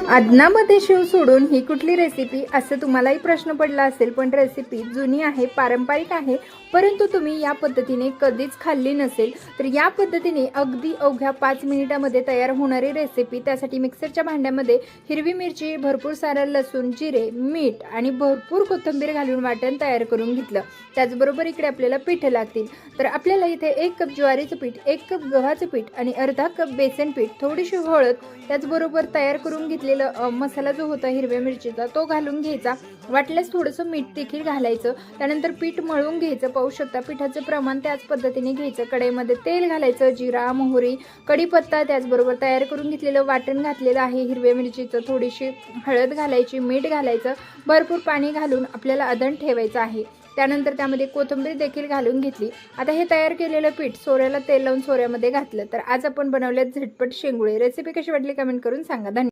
अदनामध्ये शिव सोडून ही कुठली रेसिपी असं तुम्हालाही प्रश्न पडला असेल, पण रेसिपी जुनी आहे, पारंपरिक आहे, परंतु तुम्ही या पद्धतीने कधीच खाल्ली नसेल. तर या पद्धतीने अगदी अवघ्या 5 मिनिटामध्ये तयार होणारी रेसिपी. त्यासाठी मिक्सरच्या भांड्यामध्ये हिरवी मिरची, भरपूर सारं लसूण, जिरे, मीठ आणि भरपूर कोथिंबीर घालून वाटण तयार करून घेतलं. त्याचबरोबर इकडे आपल्याला पीठ लागतील. तर आपल्याला इथे 1 कप ज्वारीचं पीठ, 1 कप गव्हाचं पीठ आणि अर्धा कप बेसन पीठ, थोडीशी हळद, त्याचबरोबर तयार करून घेतलेलं मसाला जो होता हिरव्या मिरचीचा तो घालून घ्यायचा. वाटल्यास थोडंसं मीठ देखील घालायचं. त्यानंतर पीठ मळून घ्यायचं. पाहू शकता पिठाचं प्रमाण त्याच पद्धतीने घ्यायचं. कढईमध्ये तेल घालायचं, जिरा, मोहरी, कढीपत्ता, त्याचबरोबर तयार करून घेतलेलं वाटण घातलेलं आहे हिरव्या मिरचीचं, थोडीशी हळद घालायची, मीठ घालायचं, भरपूर पाणी घालून आपल्याला अधन ठेवायचं आहे. त्यानंतर त्यामध्ये कोथिंबीर देखील घालून घेतली. आता हे तयार केलेलं पीठ सोऱ्याला तेल लावून सोऱ्यामध्ये घातलं. तर आज आपण बनवल्यात झटपट शेंगुळे. रेसिपी कशी वाटली कमेंट करून सांगा. धन्यवाद.